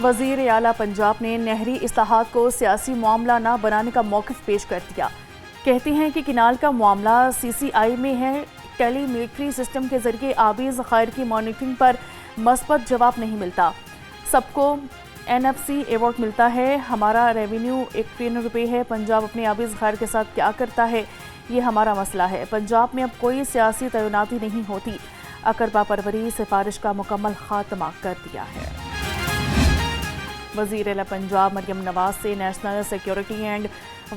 وزیر اعلیٰ پنجاب نے نہری اصلاحات کو سیاسی معاملہ نہ بنانے کا موقف پیش کر دیا۔ کہتے ہیں کہ کینال کا معاملہ سی سی آئی میں ہے۔ ٹیلی میٹری سسٹم کے ذریعے آبی ذخائر کی مانیٹرنگ پر مثبت جواب نہیں ملتا۔ سب کو این ایف سی ایوارڈ ملتا ہے۔ ہمارا ریونیو 1 ٹریلین روپے ہے۔ پنجاب اپنے آبی ذخائر کے ساتھ کیا کرتا ہے، یہ ہمارا مسئلہ ہے۔ پنجاب میں اب کوئی سیاسی تعیناتی نہیں ہوتی۔ اقربا پروری سفارش کا مکمل خاتمہ کر دیا ہے۔ وزیر اعلیٰ پنجاب مریم نواز سے national security and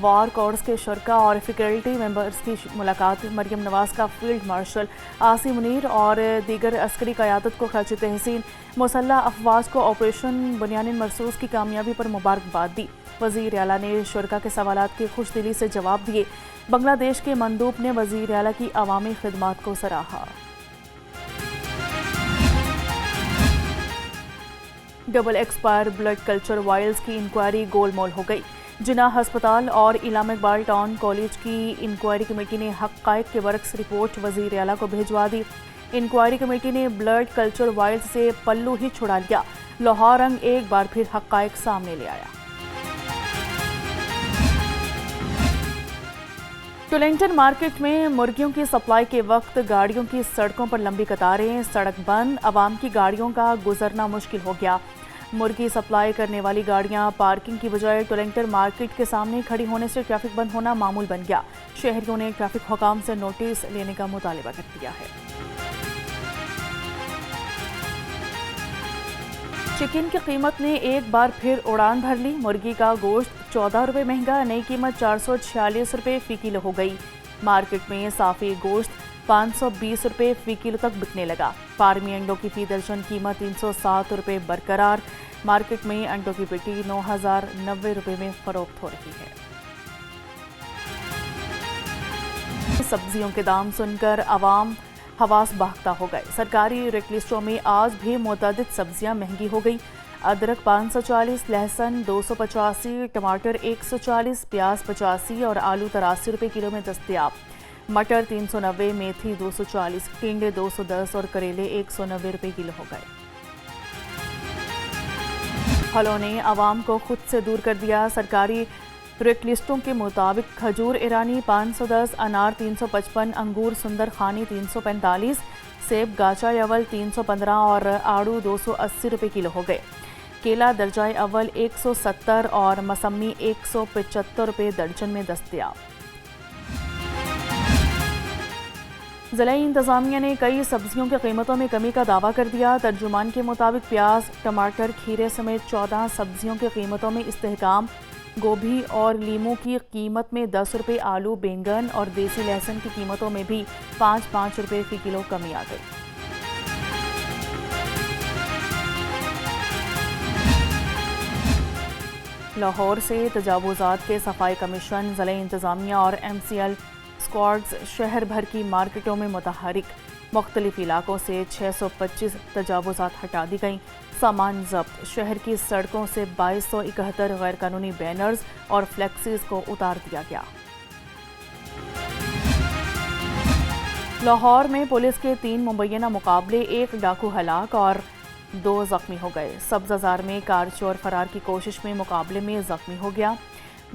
war corps کے شرکاء اور فیکلٹی ممبرز کی ملاقات۔ مریم نواز کا فیلڈ مارشل عاصم منیر اور دیگر عسکری قیادت کو خراج تحسین، مسلح افواج کو آپریشن بنیان مرصوص کی کامیابی پر مبارکباد دی۔ وزیر اعلیٰ نے شرکاء کے سوالات کے خوش دلی سے جواب دیے۔ بنگلہ دیش کے مندوب نے وزیر اعلیٰ کی عوامی خدمات کو سراہا۔ Double expire blood culture vials کی انکوائری گول مول ہو گئی۔ جناح ہسپتال اور علامہ اقبال ٹاؤن کالج کی انکوائری کمیٹی نے حقائق کے برعکس رپورٹ وزیر اعلیٰ کو بھجوا دی۔ انکوائری کمیٹی نے بلڈ کلچر وائلز سے پلو ہی چھڑا لیا۔ لاہور رنگ ایک بار پھر حقائق سامنے لے آیا۔ ٹولنگٹن مارکیٹ میں مرغیوں کی سپلائی کے وقت گاڑیوں کی سڑکوں پر لمبی قطاریں، سڑک بند، عوام کی گاڑیوں کا گزرنا مشکل ہو گیا۔ مرغی سپلائی کرنے والی گاڑیاں پارکنگ کی بجائے ٹولنگٹن مارکیٹ کے سامنے کھڑی ہونے سے ٹریفک بند ہونا معمول بن گیا۔ شہریوں نے ٹریفک حکام سے نوٹس لینے کا مطالبہ کر دیا ہے۔ چکن کی قیمت نے ایک بار پھر اڑان بھر لی۔ مرغی کا گوشت 14 روپے مہنگا، نئی قیمت 446 روپے فی کلو ہو گئی۔ مارکیٹ میں صافی گوشت 520 روپے فی کلو تک بکنے لگا۔ فارمی انڈوں کی فی درجن قیمت 307 روپے برقرار۔ مارکیٹ میں انڈوں کی پیٹی 9090 روپے میں فروخت ہو رہی ہے۔ سبزیوں کے دام سن کر عوام حواس باختہ ہو گئے۔ سرکاری ریٹ لسٹوں میں آج بھی متعدد سبزیاں مہنگی ہو گئی۔ ادرک 540، لہسن 285، ٹماٹر 140، پیاز 85 اور آلو 83 روپے کلو میں دستیاب۔ مٹر 390، میتھی 240، ٹنڈے 210 اور کریلے 190 روپے کلو ہو گئے۔ پھلوں نے عوام کو خود سے دور کر دیا۔ سرکاری ریٹ لسٹوں کے مطابق کھجور ایرانی 510، انار 355، انگور سندر خانی 345، سیب گاچا اول 315 اور آڑو 280 روپے کلو ہو گئے۔ کیلا درجہ اول 170 اور مسمی 175 روپے درجن میں دستیاب۔ ضلعی انتظامیہ نے کئی سبزیوں کی قیمتوں میں کمی کا دعویٰ کر دیا۔ ترجمان کے مطابق پیاز، ٹماٹر، کھیرے سمیت 14 سبزیوں کی قیمتوں میں استحکام۔ گوبھی اور لیموں کی قیمت میں 10 روپے، آلو، بینگن اور دیسی لہسن کی قیمتوں میں بھی 5 روپے فی کلو کمی آ گئی۔ لاہور سے تجاوزات کے صفائی کمیشن، ضلعی انتظامیہ اور ایم سی ایل اسکواڈز شہر بھر کی مارکیٹوں میں متحرک۔ مختلف علاقوں سے 625 تجاوزات ہٹا دی گئیں۔ سامان ضبط۔ شہر کی سڑکوں سے 2271 غیر قانونی بینرز اور فلیکسیز کو اتار دیا گیا۔ لاہور میں پولیس کے 3 مبینہ مقابلے، 1 ڈاکو ہلاک اور 2 زخمی ہو گئے۔ سبززار میں کار چور فرار کی کوشش میں مقابلے میں زخمی ہو گیا۔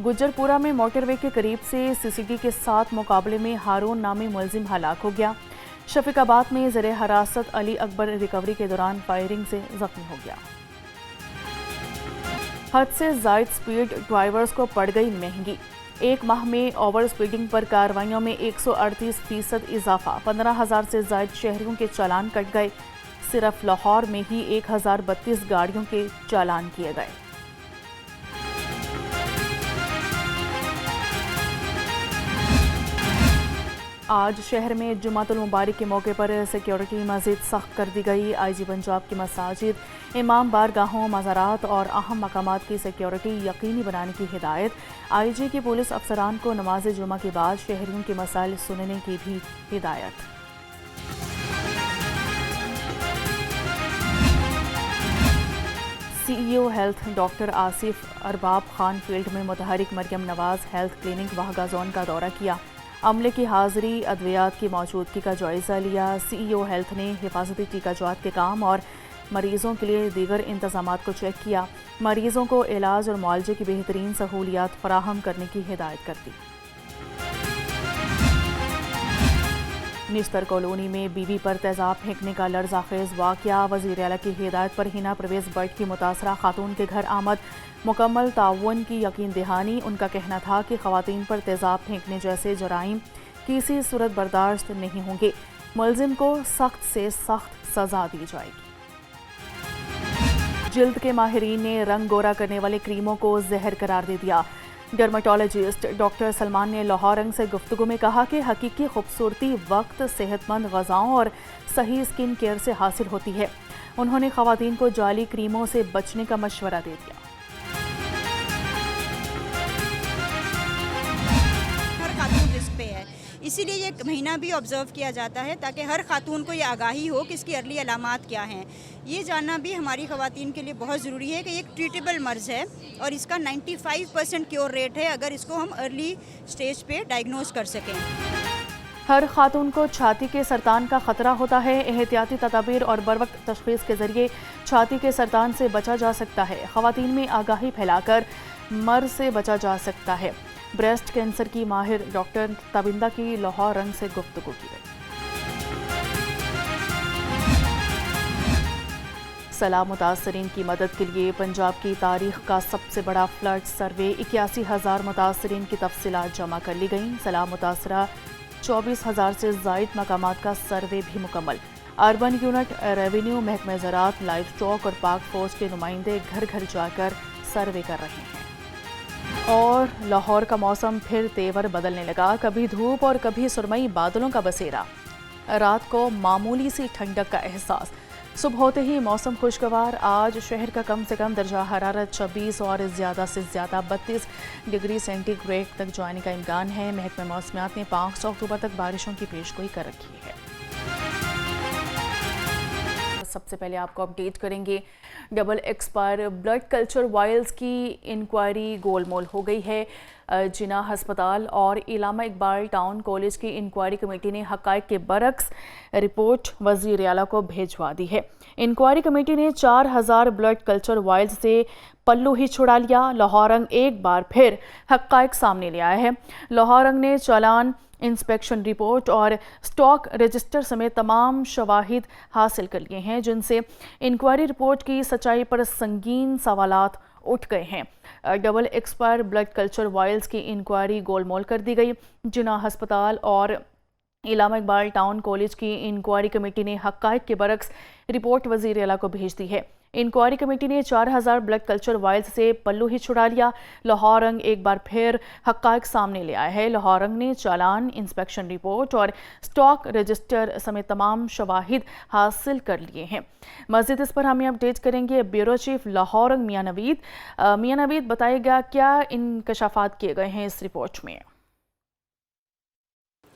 گجر پورہ میں موٹر وے کے قریب سے سی سی ٹی کے ساتھ مقابلے میں ہارون نامی ملزم ہلاک ہو گیا۔ شفیق آباد میں زیر حراست علی اکبر ریکوری کے دوران فائرنگ سے زخمی ہو گیا۔ حد سے زائد سپیڈ ڈرائیورز کو پڑ گئی مہنگی۔ ایک ماہ میں اوور سپیڈنگ پر کارروائیوں میں 138% اضافہ۔ 15,000 سے زائد شہریوں کے چالان کٹ گئے۔ صرف لاہور میں ہی 1032 گاڑیوں کے چالان کیے گئے۔ آج شہر میں جمعۃ المبارک کے موقع پر سیکیورٹی مزید سخت کر دی گئی۔ آئی جی پنجاب کی مساجد، امام بارگاہوں، مزارات اور اہم مقامات کی سیکیورٹی یقینی بنانے کی ہدایت۔ آئی جی کی پولیس افسران کو نماز جمعہ کے بعد شہریوں کے مسائل سننے کی بھی ہدایت۔ سی ای او ہیلتھ ڈاکٹر آصف ارباب خان فیلڈ میں متحرک Maryam Nawaz health clinic Wagah zone کا دورہ کیا۔ عملے کی حاضری، ادویات کی موجودگی کا جائزہ لیا۔ سی ای او ہیلتھ نے حفاظتی ٹیکہ جات کے کام اور مریضوں کے لیے دیگر انتظامات کو چیک کیا، مریضوں کو علاج اور معالجے کی بہترین سہولیات فراہم کرنے کی ہدایت کر دی۔ نشتر کالونی میں بیوی پر تیزاب پھینکنے کا لرزہ خیز واقعہ، وزیر اعلیٰ کی ہدایت پر ہینا پرویز بٹ کی متاثرہ خاتون کے گھر آمد، مکمل تعاون کی یقین دہانی۔ ان کا کہنا تھا کہ خواتین پر تیزاب پھینکنے جیسے جرائم کسی صورت برداشت نہیں ہوں گے، ملزم کو سخت سے سخت سزا دی جائے گی۔ جلد کے ماہرین نے رنگ گورا کرنے والے کریموں کو زہر قرار دے دیا۔ ڈرماٹولوجسٹ ڈاکٹر سلمان نے لاہور رنگ سے گفتگو میں کہا کہ حقیقی خوبصورتی وقت، صحت مند غذاؤں اور صحیح سکن کیئر سے حاصل ہوتی ہے۔ انہوں نے خواتین کو جعلی کریموں سے بچنے کا مشورہ دے دیا۔ ہر خاتون رسک پہ ہے، اسی لیے یہ مہینہ بھی آبزرو کیا جاتا ہے تاکہ ہر خاتون کو یہ آگاہی ہو کہ اس کی ارلی علامات کیا ہیں۔ یہ جاننا بھی ہماری خواتین کے لیے بہت ضروری ہے کہ یہ ایک ٹریٹیبل مرض ہے اور اس کا 95% کیور ریٹ ہے اگر اس کو ہم ارلی سٹیج پہ ڈائگنوز کر سکیں۔ ہر خاتون کو چھاتی کے سرطان کا خطرہ ہوتا ہے، احتیاطی تدابیر اور بروقت تشخیص کے ذریعے چھاتی کے سرطان سے بچا جا سکتا ہے۔ خواتین میں آگاہی پھیلا کر مرض سے بچا جا سکتا ہے۔ بریسٹ کینسر کی ماہر ڈاکٹر تابندہ کی لاہور رنگ سے گفتگو کی گئی۔ سیلاب متاثرین کی مدد کے لیے پنجاب کی تاریخ کا سب سے بڑا فلڈ سروے، 81,000 متاثرین کی تفصیلات جمع کر لی گئیں۔ سیلاب متاثرہ 24,000 سے زائد مقامات کا سروے بھی مکمل۔ اربن یونٹ، ریونیو، محکمہ زراعت، لائف اسٹاک اور پاک فوج کے نمائندے گھر گھر جا کر سروے کر رہے ہیں۔ اور لاہور کا موسم پھر تیور بدلنے لگا، کبھی دھوپ اور کبھی سرمئی بادلوں کا بسیرا۔ رات کو معمولی سی ٹھنڈک کا احساس، صبح ہوتے ہی موسم خوشگوار۔ آج شہر کا کم سے کم درجہ حرارت 26 اور زیادہ سے زیادہ 32 ڈگری سینٹی گریڈ تک جانے کا امکان ہے۔ محکمہ موسمیات نے 5 اکتوبر تک بارشوں کی پیشگوئی کر رکھی ہے۔ سب سے پہلے آپ کو اپڈیٹ کریں گے، double expire blood culture vials کی انکوائری گول مول ہو گئی ہے۔ جناح ہسپتال اور علامہ اقبال ٹاؤن کالج کی انکوائری کمیٹی نے حقائق کے برعکس رپورٹ وزیر اعلیٰ کو بھیجوا دی ہے۔ انکوائری کمیٹی نے 4,000 بلڈ کلچر وائلز سے پلو ہی چھڑا لیا۔ لاہور رنگ ایک بار پھر حقائق سامنے لے آیا ہے۔ لاہور رنگ نے چالان، انسپیکشن رپورٹ اور سٹاک رجسٹر سمیت تمام شواہد حاصل کر لیے ہیں، جن سے انکوائری رپورٹ کی سچائی پر سنگین سوالات اٹھ گئے ہیں۔ Double expire blood culture vials کی انکوائری گول مول کر دی گئی۔ جناح ہسپتال اور علامہ اقبال ٹاؤن کالج کی انکوائری کمیٹی نے حقائق کے برعکس رپورٹ وزیر اعلیٰ کو بھیج دی ہے۔ انکوائری کمیٹی نے 4,000 بلڈ کلچر وائلز سے پلو ہی چھڑا لیا۔ لاہور رنگ ایک بار پھر حقائق سامنے لے آیا ہے۔ لاہور رنگ نے چالان، انسپیکشن رپورٹ اور سٹاک رجسٹر سمیت تمام شواہد حاصل کر لیے ہیں۔ مزید اس پر ہمیں اپڈیٹ کریں گے بیورو چیف لاہور رنگ میاں نوید۔ میاں نوید، بتائے گا کیا انکشافات کیے گئے ہیں اس رپورٹ میں؟